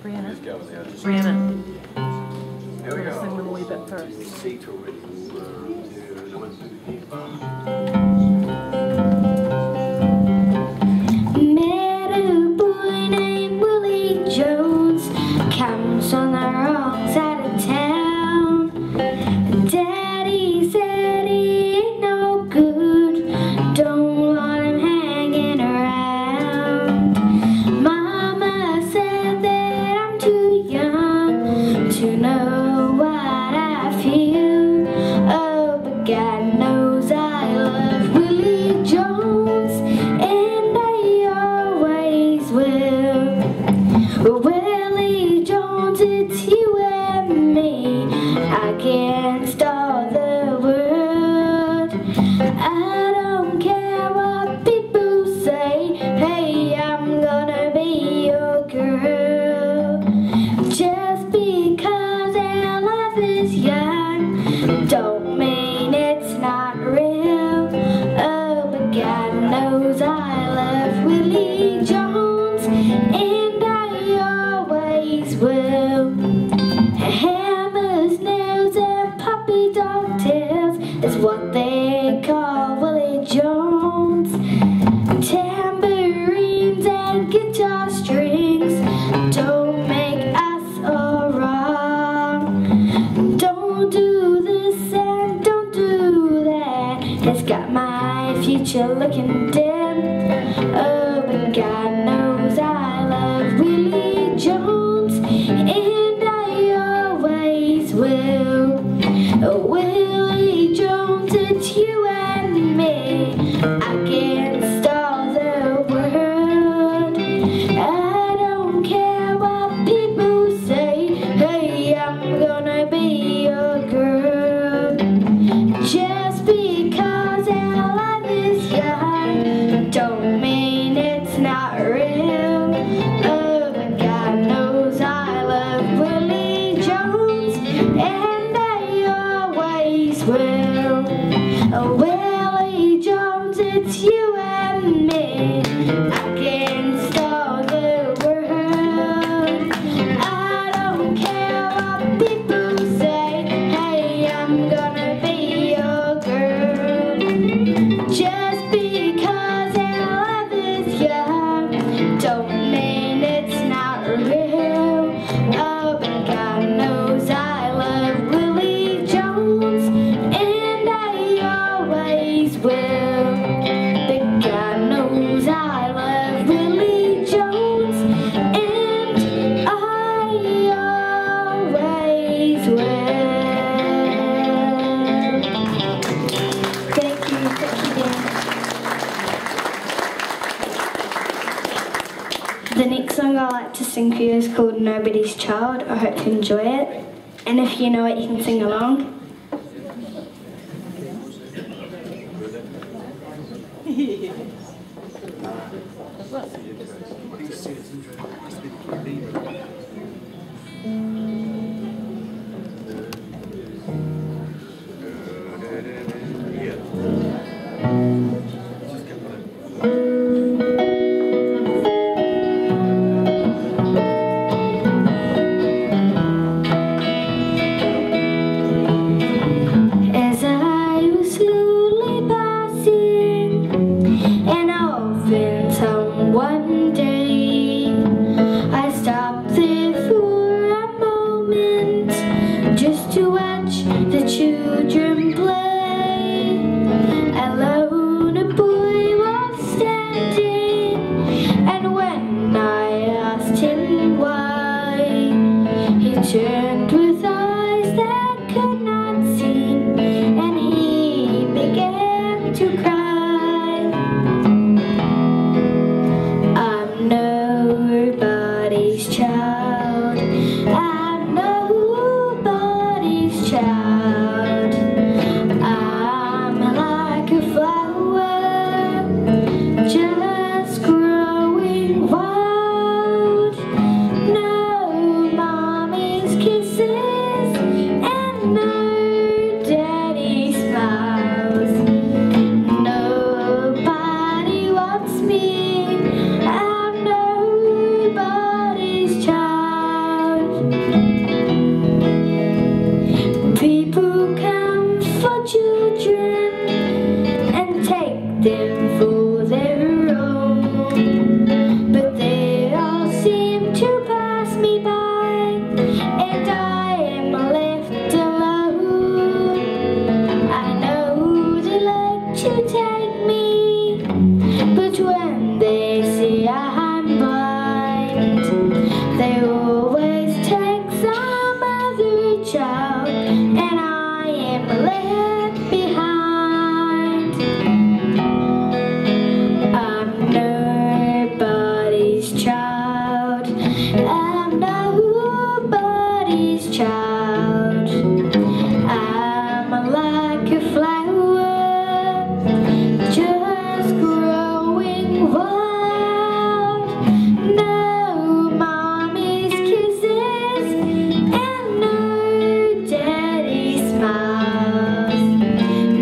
Brianna. Brianna. Here we go. Sing them a wee bit first. Met a boy named Willie Jones, comes on the wrong side of town. Daddy said he ain't no good, don't want him hanging around. Mama said that I'm too young to know what I feel. Oh, but God knows I love Willie Jones, and I always will. Willie Jones, it's you and me against all the world. I don't care what people say, hey, I'm gonna be your girl. Just because our life is young don't mean it's not real. Oh, but God knows I love Willie Jones, and I always will. Hammers, nails, and puppy dog tails is what they call Willie Jones. Tambourines and guitar strings don't make us all wrong. Don't do this and don't do that, it's got my future looking dim. Oh, but God knows I love Willie Jones, and I always will. Willie Jones, it's you and me against all the world. I don't care what people say, hey, I'm gonna be your girl. Just because our life is young don't mean it's not real. Oh, but God knows I love Willie Jones, and I always will. Willie Jones, it's you and me against all the world. I don't care what people say, hey, I'm gonna be your girl. Just because our life is young don't mean it's not real. Oh, but God knows I love Willie Jones, and I always will. But God knows I love Willie Jones, and I always will. Thank you, Dan. The next song I like to sing for you is called Nobody's Child. I hope you enjoy it. And if you know it, you can sing along. As I was slowly passing an orphan town one day, I stopped there for a moment just to watch the children play. Alone a boy was standing, and when I asked him why, he turned with eyes that could not see, and he began to cry. I'm nobody's child, I'm nobody's child. I'm like a flower, just growing wild. No mommy's kiss nobody's child. I'm nobody's child. I'm like a flower, just growing wild. No mommy's kisses and no daddy smiles.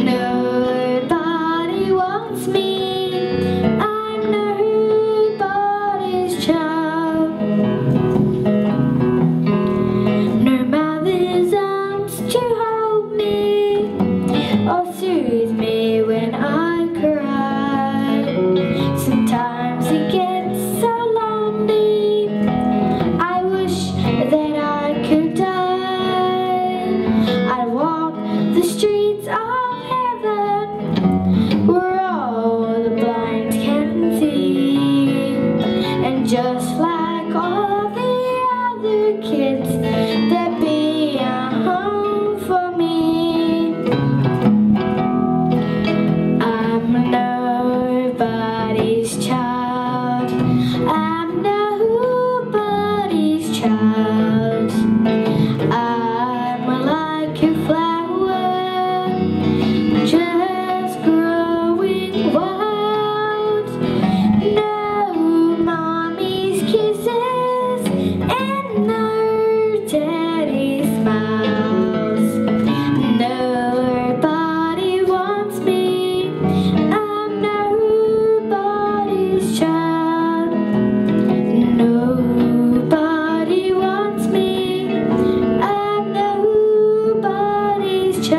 Nobody wants me. I'm nobody's child. No mother's arms to hold me or soothe me when I cry. Sometimes it gets so lonely, I wish that I could die. I'd walk the streets of heaven where all the blind can see, and just like all the other kids, there'd be a home for me. I'm nobody's child. I'm nobody's child. I'm like a flower, just growing wild. No mommy's kisses and no daddy smiles. Nobody wants me. I'm nobody's child. Nobody wants me. I'm nobody's child.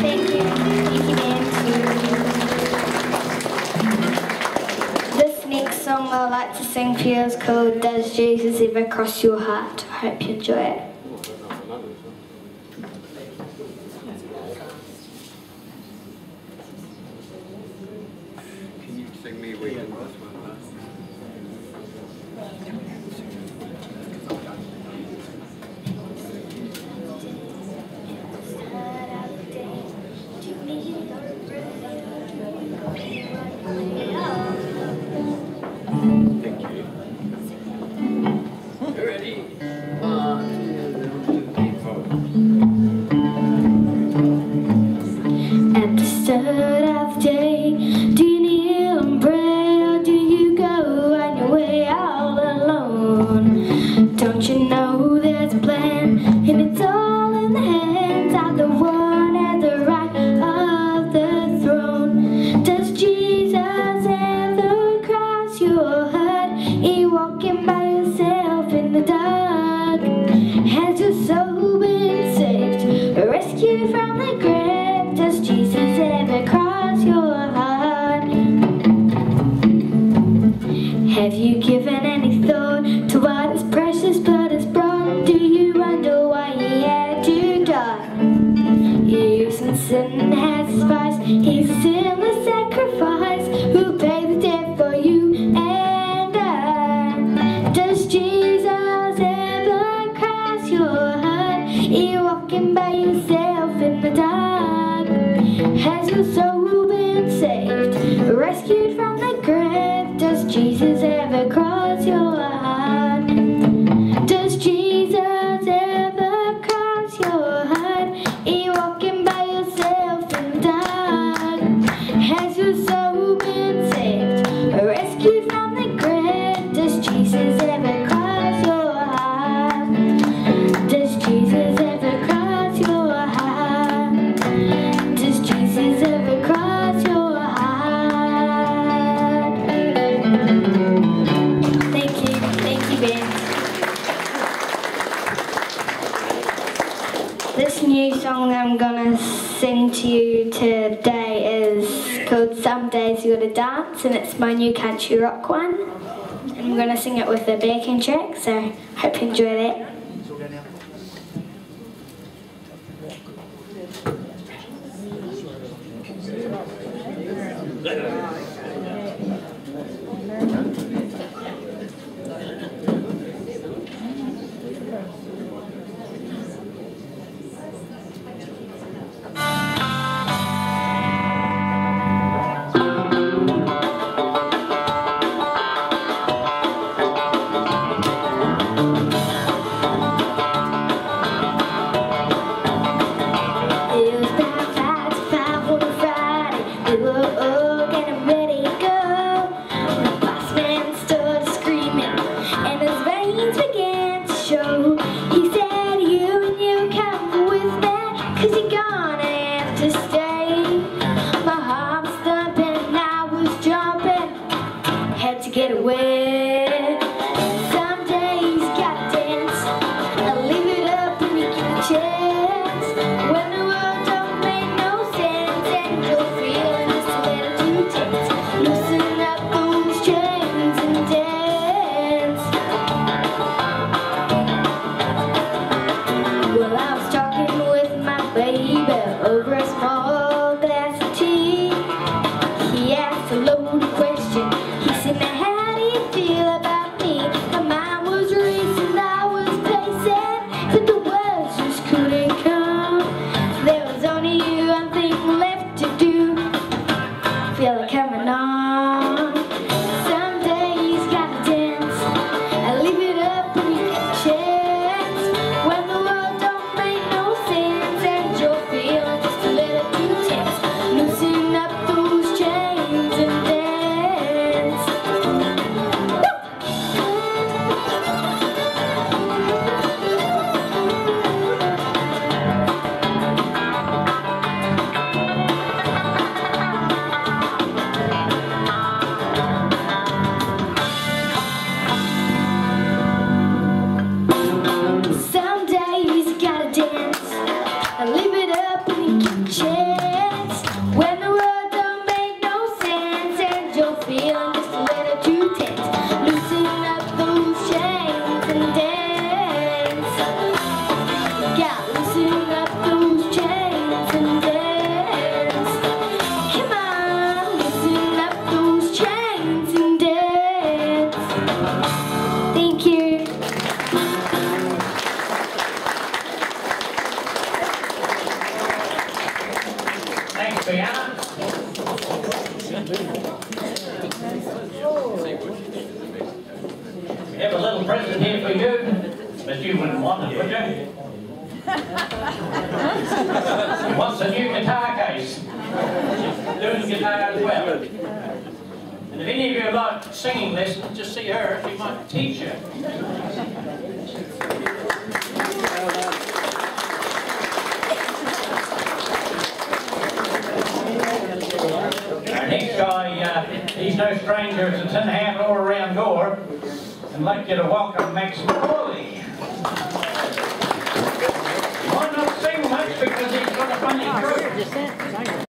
Thank you. Thank you, Nancy. This next song I'd like to sing for you is called Does Jesus Ever Cross Your Heart? I hope you enjoy it. Can you sing me with this one? Thank you. Ready? 1, 2, 3, 4. At the start of the day, do you kneel and pray, or do you go on your way all alone? Don't you know there's a plan, and it's all in the hands of the one at the right of the throne? Does Jesus ever cross your heart? You walking by yourself in the dark. Has your soul been saved, rescued from the grave? Does Jesus ever cross your heart? Have you given any thought to what is precious but is broad? Do you wonder why he had to die? Using sin has his price. He's a sinless sacrifice who paid the debt for you and I. Does Jesus ever cross your heart? You're walking by yourself in the dark. Has your soul been saved, rescued from the grave? Does Jesus ever cross your heart? Does Jesus ever cross your heart? You're walking by yourself in the dark. Has your soul been saved, rescued from the grave? Does Jesus ever cross your heart? Does Jesus ever cross your heart? Does Jesus ever cross your heart? Thank you, Ben. This new song that I'm gonna sing to you today is called Some Days You Gotta Dance, and it's my new country rock one. And I'm gonna sing it with a backing track, so hope you enjoy that. Thanks, Brianna. We have a little present here for you, but you wouldn't want it, would you? He wants a new guitar case. Doing guitar as well. And if any of you would like singing lessons, just see her, she might teach you. Our next guy, he's no stranger to Tin Hat all around Gore. I'd like you to welcome Max McCauley. He might not sing much because he's got a funny throat.